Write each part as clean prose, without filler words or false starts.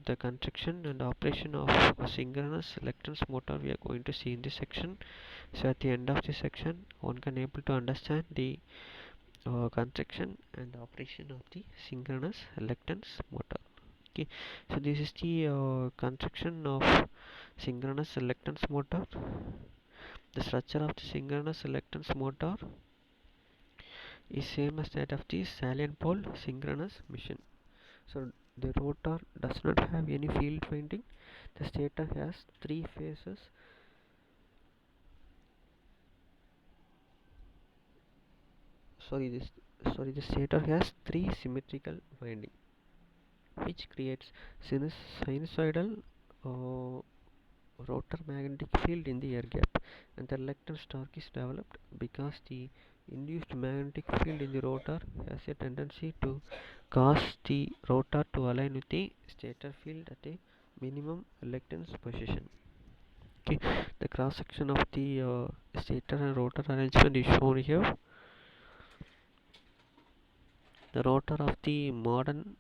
the construction and operation of a synchronous electrons motor we are going to see in this section. So at the end of this section, one can able to understand the construction and operation of the synchronous electrons motor. Okay, so this is the construction of synchronous electrons motor. The structure of the synchronous electrons motor is same as that of the salient pole synchronous machine. So the rotor does not have any field winding. The stator has three phases. The stator has three symmetrical winding, which creates sinusoidal uh, rotor magnetic field in the air gap, and the reluctance torque is developed because the induced magnetic field in the rotor has a tendency to cause the rotor to align with the stator field at a minimum reluctance position. Okay, the cross section of the stator and rotor arrangement is shown here. The rotor of the modern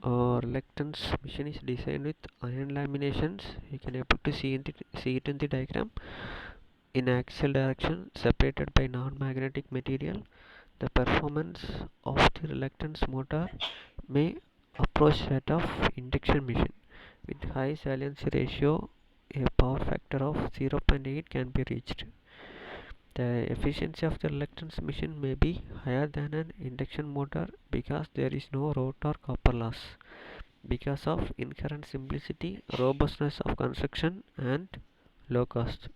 reluctance machine is designed with iron laminations. You can able to see it in the diagram. In axial direction, separated by non-magnetic material, the performance of the reluctance motor may approach that of induction machine. With high saliency ratio, a power factor of 0.8 can be reached. The efficiency of the reluctance machine may be higher than an induction motor because there is no rotor copper loss, because of inherent simplicity, robustness of construction, and low cost.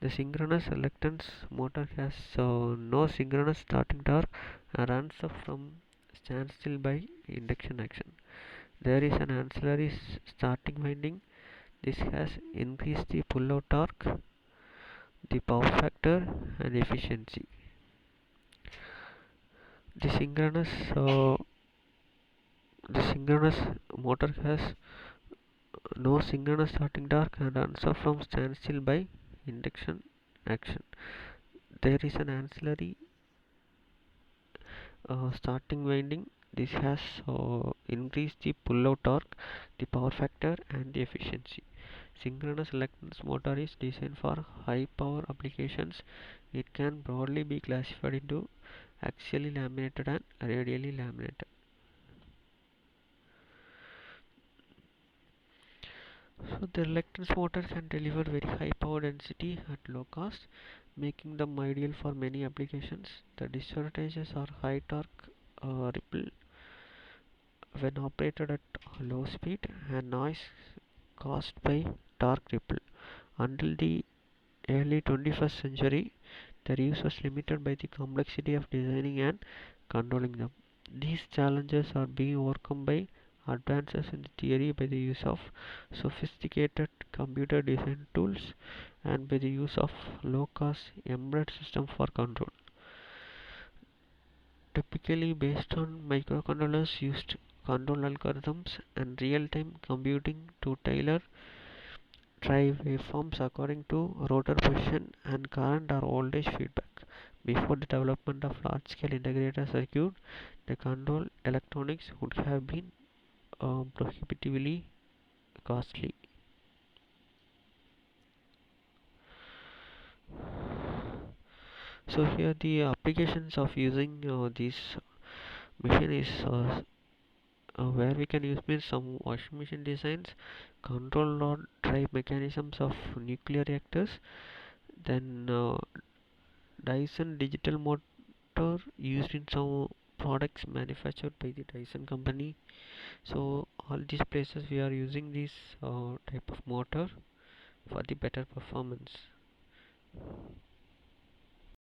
The synchronous reluctance motor has no synchronous starting torque and runs up from standstill by induction action. There is an ancillary starting winding. This has increased the pull-out torque, the power factor, and efficiency. The synchronous uh, the synchronous motor has no synchronous starting torque and runs off from standstill by induction action. There is an ancillary starting winding. This has increased the pull-out torque, the power factor, and the efficiency. Synchronous reluctance motor is designed for high power applications. It can broadly be classified into axially laminated and radially laminated. So the reluctance motor can deliver very high power density at low cost, making them ideal for many applications. The disadvantages are high torque ripple when operated at low speed and noise caused by torque ripple. Until the early 21st century, their use was limited by the complexity of designing and controlling them. These challenges are being overcome by advances in the theory by the use of sophisticated computer design tools and by the use of low-cost embedded system for control. Typically based on microcontrollers used control algorithms and real-time computing to tailor drive waveforms according to rotor position and current or voltage feedback. Before the development of large-scale integrated circuit, the control electronics would have been prohibitively costly. So here the applications of using this machine is where we can use means some washing machine designs, control or drive mechanisms of nuclear reactors, then Dyson digital motor used in some products manufactured by the Dyson company. So all these places we are using this type of motor for the better performance.